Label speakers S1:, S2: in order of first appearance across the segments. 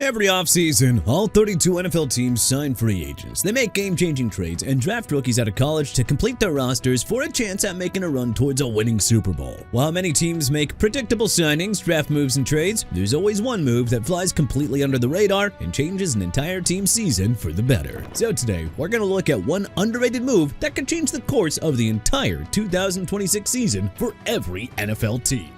S1: Every offseason, all 32 NFL teams sign free agents. They make game-changing trades and draft rookies out of college to complete their rosters for a chance at making a run towards a winning Super Bowl. While many teams make predictable signings, draft moves, and trades, there's always one move that flies completely under the radar and changes an entire team's season for the better. So today, we're going to look at one underrated move that could change the course of the entire 2026 season for every NFL team.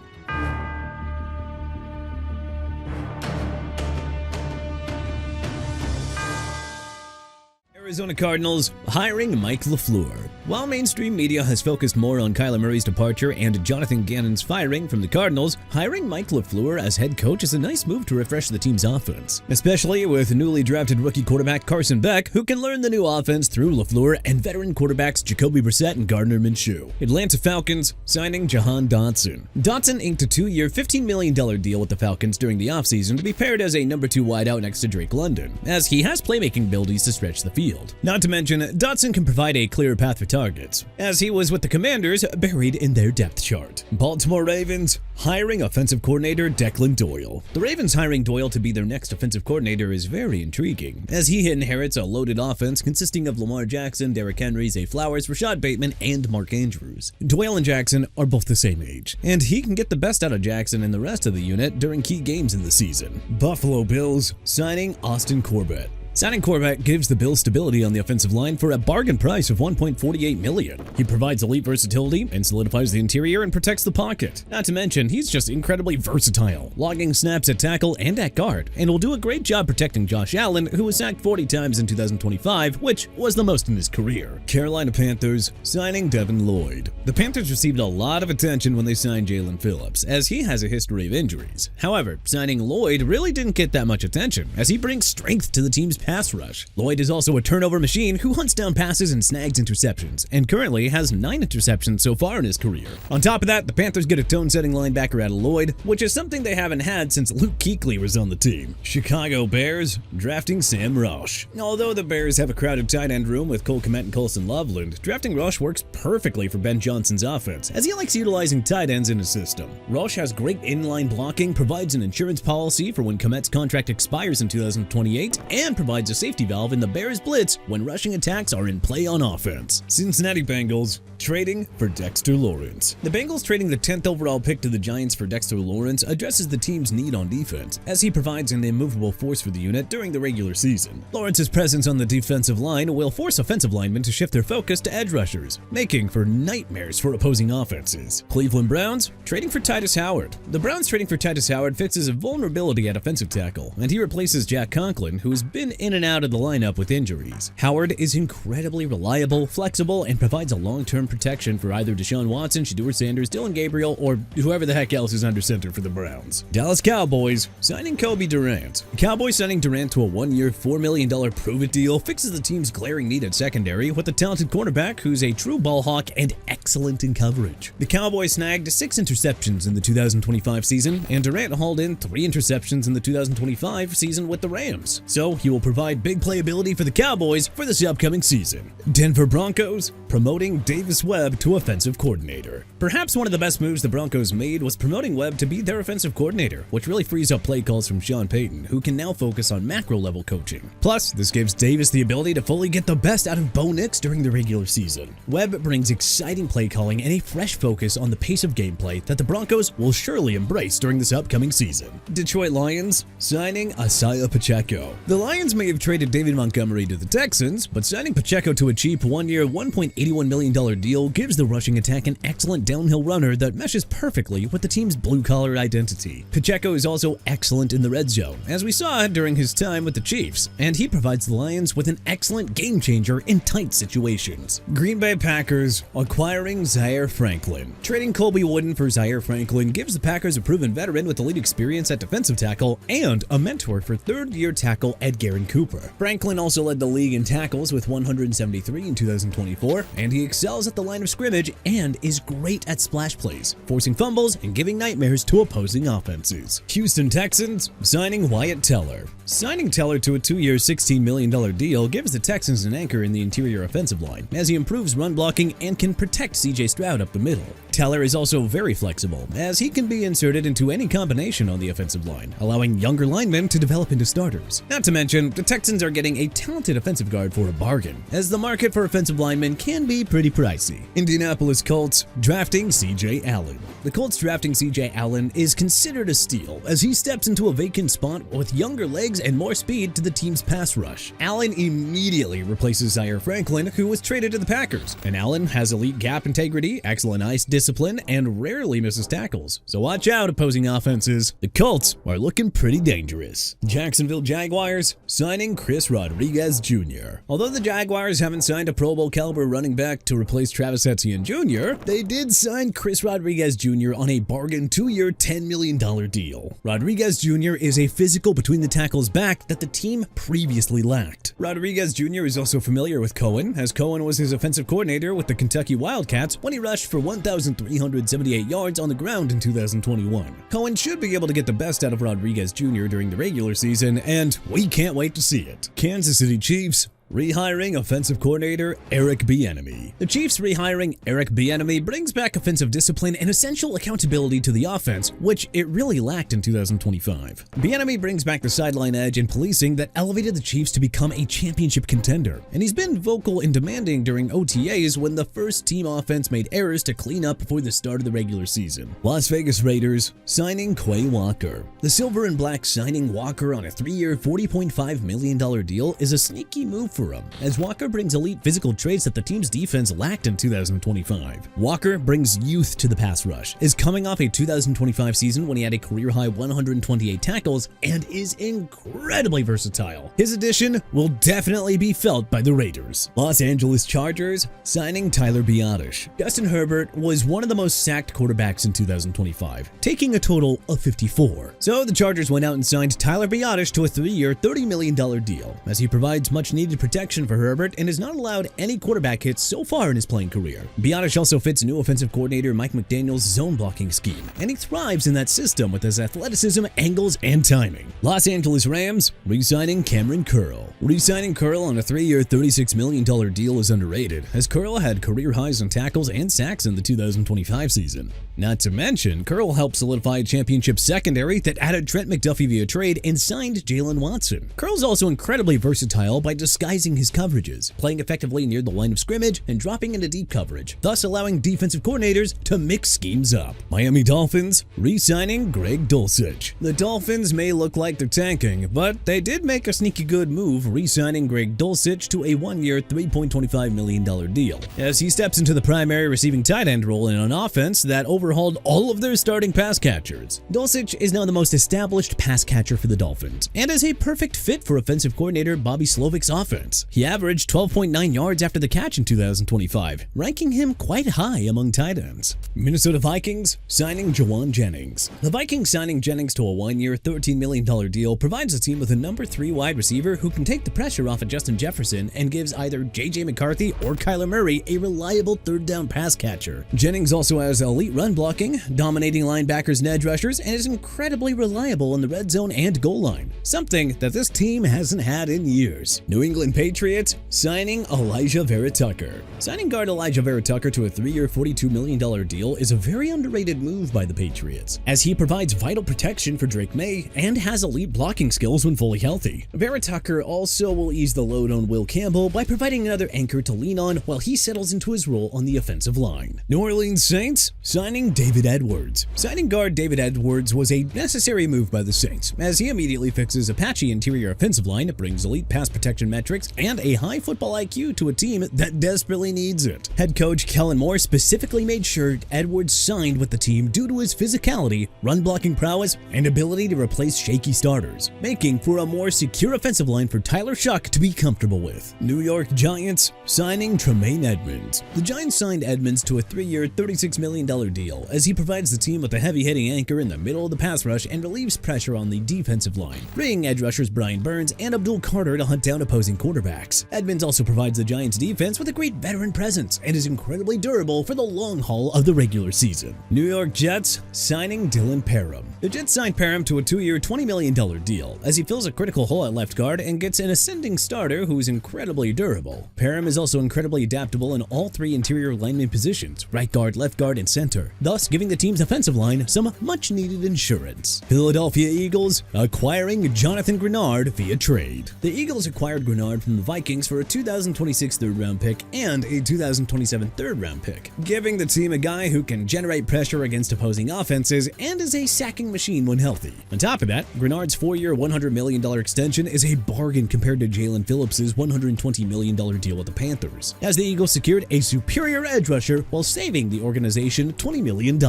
S1: Arizona Cardinals hiring Mike LaFleur. While mainstream media has focused more on Kyler Murray's departure and Jonathan Gannon's firing from the Cardinals, hiring Mike LaFleur as head coach is a nice move to refresh the team's offense, especially with newly drafted rookie quarterback Carson Beck, who can learn the new offense through LaFleur, and veteran quarterbacks Jacoby Brissett and Gardner Minshew. Atlanta Falcons signing Jahan Dotson. Dotson inked a 2-year, $15 million deal with the Falcons during the offseason to be paired as a number 2 wideout next to Drake London, as he has playmaking abilities to stretch the field. Not to mention, Dotson can provide a clear path for targets, as he was with the Commanders buried in their depth chart. Baltimore Ravens hiring offensive coordinator Declan Doyle. The Ravens hiring Doyle to be their next offensive coordinator is very intriguing, as he inherits a loaded offense consisting of Lamar Jackson, Derrick Henry, Zay Flowers, Rashad Bateman, and Mark Andrews. Doyle and Jackson are both the same age, and he can get the best out of Jackson and the rest of the unit during key games in the season. Buffalo Bills signing Austin Corbett. Signing Corbett gives the Bills stability on the offensive line for a bargain price of $1.48 million. He provides elite versatility and solidifies the interior and protects the pocket. Not to mention, he's just incredibly versatile, logging snaps at tackle and at guard, and will do a great job protecting Josh Allen, who was sacked 40 times in 2025, which was the most in his career. Carolina Panthers signing Devin Lloyd. The Panthers received a lot of attention when they signed Jalen Phillips, as he has a history of injuries. However, signing Lloyd really didn't get that much attention, as he brings strength to the team's pass rush. Lloyd is also a turnover machine who hunts down passes and snags interceptions, and currently has 9 interceptions so far in his career. On top of that, the Panthers get a tone-setting linebacker out of Lloyd, which is something they haven't had since Luke Kuechly was on the team. Chicago Bears drafting Sam Roush. Although the Bears have a crowded tight end room with Cole Kmet and Colson Loveland, drafting Roush works perfectly for Ben Johnson's offense, as he likes utilizing tight ends in his system. Roush has great inline blocking, provides an insurance policy for when Kmet's contract expires in 2028, and provides a safety valve in the Bears' blitz when rushing attacks are in play on offense. Cincinnati Bengals trading for Dexter Lawrence. The Bengals trading the 10th overall pick to the Giants for Dexter Lawrence addresses the team's need on defense, as he provides an immovable force for the unit during the regular season. Lawrence's presence on the defensive line will force offensive linemen to shift their focus to edge rushers, making for nightmares for opposing offenses. Cleveland Browns trading for Titus Howard. The Browns trading for Titus Howard fixes a vulnerability at offensive tackle, and he replaces Jack Conklin, who has been in and out of the lineup with injuries. Howard is incredibly reliable, flexible, and provides a long-term protection for either Deshaun Watson, Shedeur Sanders, Dylan Gabriel, or whoever the heck else is under center for the Browns. Dallas Cowboys signing Kobe Durant. Cowboys signing Durant to a 1-year, $4 million prove-it deal fixes the team's glaring need at secondary with a talented cornerback who's a true ball hawk and excellent in coverage. The Cowboys snagged 6 interceptions in the 2025 season, and Durant hauled in 3 interceptions in the 2025 season with the Rams, so he will provide big playability for the Cowboys for this upcoming season. Denver Broncos promoting Davis Webb to offensive coordinator. Perhaps one of the best moves the Broncos made was promoting Webb to be their offensive coordinator, which really frees up play calls from Sean Payton, who can now focus on macro-level coaching. Plus, this gives Davis the ability to fully get the best out of Bo Nix during the regular season. Webb brings exciting play calling and a fresh focus on the pace of gameplay that the Broncos will surely embrace during this upcoming season. Detroit Lions signing Isaiah Pacheco. The Lions may have traded David Montgomery to the Texans, but signing Pacheco to a cheap 1-year, $1.81 million deal gives the rushing attack an excellent downhill runner that meshes perfectly with the team's blue-collar identity. Pacheco is also excellent in the red zone, as we saw during his time with the Chiefs, and he provides the Lions with an excellent game-changer in tight situations. Green Bay Packers acquiring Zaire Franklin. Trading Colby Wooden for Zaire Franklin gives the Packers a proven veteran with elite experience at defensive tackle and a mentor for third-year tackle Ed Garon Cooper. Franklin also led the league in tackles with 173 in 2024, and he excels at the line of scrimmage and is great at splash plays, forcing fumbles and giving nightmares to opposing offenses. Houston Texans signing Wyatt Teller. Signing Teller to a 2-year, $16 million deal gives the Texans an anchor in the interior offensive line, as he improves run blocking and can protect C.J. Stroud up the middle. Teller is also very flexible, as he can be inserted into any combination on the offensive line, allowing younger linemen to develop into starters. Not to mention, the Texans are getting a talented offensive guard for a bargain, as the market for offensive linemen can be pretty pricey. Indianapolis Colts drafting C.J. Allen. The Colts drafting C.J. Allen is considered a steal, as he steps into a vacant spot with younger legs and more speed to the team's pass rush. Allen immediately replaces Zaire Franklin, who was traded to the Packers, and Allen has elite gap integrity, excellent ice discipline, and rarely misses tackles. So watch out, opposing offenses. The Colts are looking pretty dangerous. Jacksonville Jaguars signing Chris Rodriguez Jr. Although the Jaguars haven't signed a Pro Bowl caliber running back to replace Travis Etienne Jr., they did sign Chris Rodriguez Jr. on a bargain 2-year, $10 million deal. Rodriguez Jr. is a physical between the tackles back that the team previously lacked. Rodriguez Jr. is also familiar with Cohen, as Cohen was his offensive coordinator with the Kentucky Wildcats when he rushed for 1,378 yards on the ground in 2021. Cohen should be able to get the best out of Rodriguez Jr. during the regular season, and we can't wait to see it. Kansas City Chiefs rehiring offensive coordinator Eric Bieniemy. The Chiefs rehiring Eric Bieniemy brings back offensive discipline and essential accountability to the offense, which it really lacked in 2025. Bieniemy brings back the sideline edge and policing that elevated the Chiefs to become a championship contender, and he's been vocal and demanding during OTAs when the first team offense made errors to clean up before the start of the regular season. Las Vegas Raiders signing Quay Walker. The Silver and Black signing Walker on a 3-year, $40.5 million deal is a sneaky move for him, as Walker brings elite physical traits that the team's defense lacked in 2025. Walker brings youth to the pass rush, is coming off a 2025 season when he had a career-high 128 tackles, and is incredibly versatile. His addition will definitely be felt by the Raiders. Los Angeles Chargers signing Tyler Biadasz. Justin Herbert was one of the most sacked quarterbacks in 2025, taking a total of 54. So the Chargers went out and signed Tyler Biadasz to a 3-year, $30 million deal, as he provides much-needed protection for Herbert and has not allowed any quarterback hits so far in his playing career. Biadasz also fits new offensive coordinator Mike McDaniel's zone blocking scheme, and he thrives in that system with his athleticism, angles, and timing. Los Angeles Rams re-signing Cameron Curl. Re-signing Curl on a 3-year, $36 million deal is underrated, as Curl had career highs in tackles and sacks in the 2025 season. Not to mention, Curl helped solidify a championship secondary that added Trent McDuffie via trade and signed Jalen Watson. Curl's also incredibly versatile by disguising his coverages, playing effectively near the line of scrimmage and dropping into deep coverage, thus allowing defensive coordinators to mix schemes up. Miami Dolphins re-signing Greg Dulcich. The Dolphins may look like they're tanking, but they did make a sneaky good move re-signing Greg Dulcich to a 1-year, $3.25 million deal, as he steps into the primary receiving tight end role in an offense that overhauled all of their starting pass catchers. Dulcich is now the most established pass catcher for the Dolphins, and is a perfect fit for offensive coordinator Bobby Slovik's offense. He averaged 12.9 yards after the catch in 2025, ranking him quite high among tight ends. Minnesota Vikings signing Jawan Jennings. The Vikings signing Jennings to a 1-year, $13 million deal provides the team with a number 3 wide receiver who can take the pressure off of Justin Jefferson and gives either J.J. McCarthy or Kyler Murray a reliable third-down pass catcher. Jennings also has elite run blocking, dominating linebackers and edge rushers, and is incredibly reliable in the red zone and goal line, something that this team hasn't had in years. New England Patriots signing Elijah Vera Tucker. Signing guard Elijah Vera Tucker to a 3-year, $42 million deal is a very underrated move by the Patriots, as he provides vital protection for Drake May and has elite blocking skills when fully healthy. Vera Tucker also will ease the load on Will Campbell by providing another anchor to lean on while he settles into his role on the offensive line. New Orleans Saints signing David Edwards. Signing guard David Edwards was a necessary move by the Saints, as he immediately fixes a patchy interior offensive line, brings elite pass protection metrics, metrics and a high football IQ to a team that desperately needs it. Head coach Kellen Moore specifically made sure Edwards signed with the team due to his physicality, run-blocking prowess, and ability to replace shaky starters, making for a more secure offensive line for Tyler Shough to be comfortable with. New York Giants signing Tremaine Edmunds. The Giants signed Edmunds to a 3-year, $36 million deal as he provides the team with a heavy-hitting anchor in the middle of the pass rush and relieves pressure on the defensive line, freeing edge rushers Brian Burns and Abdul Carter to hunt down opposing quarterbacks. Edmunds also provides the Giants defense with a great veteran presence and is incredibly durable for the long haul of the regular season. New York Jets signing Dylan Parham. The Jets signed Parham to a 2-year, $20 million deal as he fills a critical hole at left guard and gets an ascending starter who is incredibly durable. Parham is also incredibly adaptable in all 3 interior lineman positions, right guard, left guard, and center, thus giving the team's offensive line some much-needed insurance. Philadelphia Eagles acquiring Jonathan Grenard via trade. The Eagles acquired Grenard from the Vikings for a 2026 third-round pick and a 2027 third-round pick, giving the team a guy who can generate pressure against opposing offenses and is a sacking machine when healthy. On top of that, Grenard's 4-year, $100 million extension is a bargain compared to Jalen Phillips' $120 million deal with the Panthers, as the Eagles secured a superior edge rusher while saving the organization $20 million.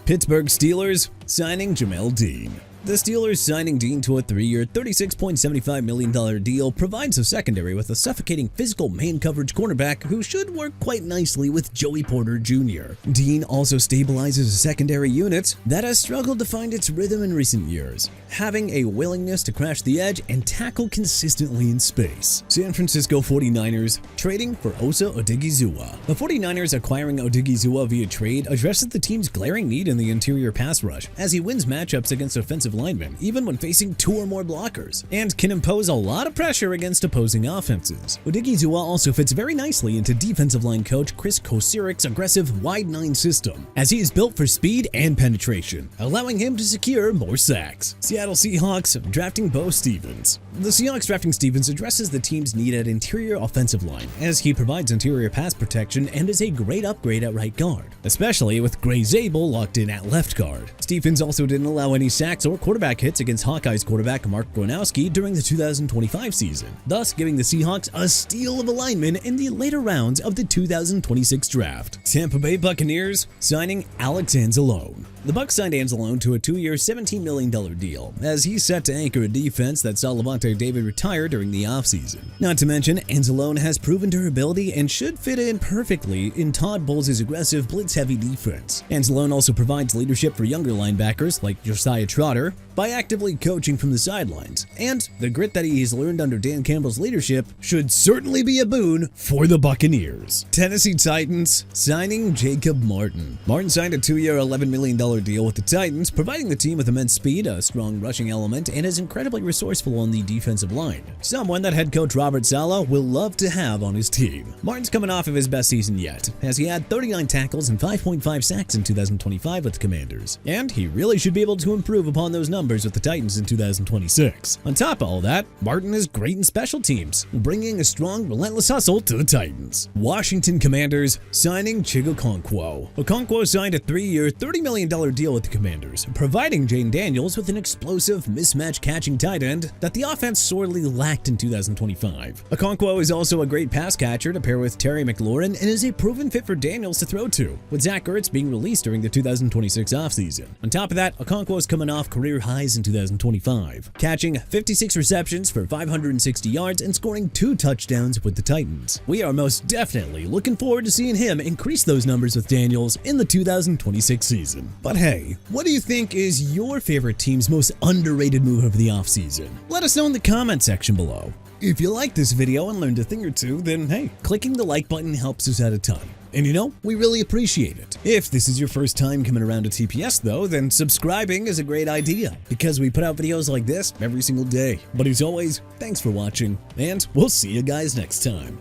S1: Pittsburgh Steelers signing Jamel Dean. The Steelers signing Dean to a 3-year, $36.75 million deal provides a secondary with a suffocating physical man coverage cornerback who should work quite nicely with Joey Porter Jr. Dean also stabilizes a secondary unit that has struggled to find its rhythm in recent years, having a willingness to crash the edge and tackle consistently in space. San Francisco 49ers trading for Osa Odigizua. The 49ers acquiring Odigizua via trade addresses the team's glaring need in the interior pass rush as he wins matchups against offensive linemen, even when facing 2 or more blockers, and can impose a lot of pressure against opposing offenses. Odigizua also fits very nicely into defensive line coach Chris Kosirik's aggressive wide 9 system, as he is built for speed and penetration, allowing him to secure more sacks. Seattle Seahawks drafting Bo Stevens. The Seahawks drafting Stevens addresses the team's need at interior offensive line, as he provides interior pass protection and is a great upgrade at right guard, especially with Gray Zabel locked in at left guard. Stevens also didn't allow any sacks or quarterback hits against Hawkeyes quarterback Mark Gronowski during the 2025 season, thus giving the Seahawks a steal of a lineman in the later rounds of the 2026 draft. Tampa Bay Buccaneers signing Alex Anzalone. The Bucs signed Anzalone to a 2-year, $17 million deal, as he's set to anchor a defense that saw Levante David retire during the offseason. Not to mention, Anzalone has proven durability and should fit in perfectly in Todd Bowles' aggressive blitz-heavy defense. Anzalone also provides leadership for younger linebackers like Josiah Trotter by actively coaching from the sidelines, and the grit that he has learned under Dan Campbell's leadership should certainly be a boon for the Buccaneers. Tennessee Titans signing Jacob Martin. Martin signed a 2-year, $11 million deal with the Titans, providing the team with immense speed, a strong rushing element, and is incredibly resourceful on the defensive line. Someone that head coach Robert Saleh will love to have on his team. Martin's coming off of his best season yet, as he had 39 tackles and 5.5 sacks in 2025 with the Commanders, and he really should be able to improve upon those numbers with the Titans in 2026. On top of all that, Martin is great in special teams, bringing a strong, relentless hustle to the Titans. Washington Commanders signing Chig Okonkwo. Okonkwo signed a 3-year, $30 million deal with the Commanders, providing Jane Daniels with an explosive, mismatch-catching tight end that the offense sorely lacked in 2025. Okonkwo is also a great pass catcher to pair with Terry McLaurin and is a proven fit for Daniels to throw to, with Zach Ertz being released during the 2026 offseason. On top of that, Okonkwo is coming off career highs in 2025, catching 56 receptions for 560 yards and scoring 2 touchdowns with the Titans. We are most definitely looking forward to seeing him increase those numbers with Daniels in the 2026 season. But hey, what do you think is your favorite team's most underrated move of the offseason? Let us know in the comment section below. If you liked this video and learned a thing or two, then hey, clicking the like button helps us out a ton. And you know, we really appreciate it. If this is your first time coming around to TPS though, then subscribing is a great idea, because we put out videos like this every single day. But as always, thanks for watching, and we'll see you guys next time.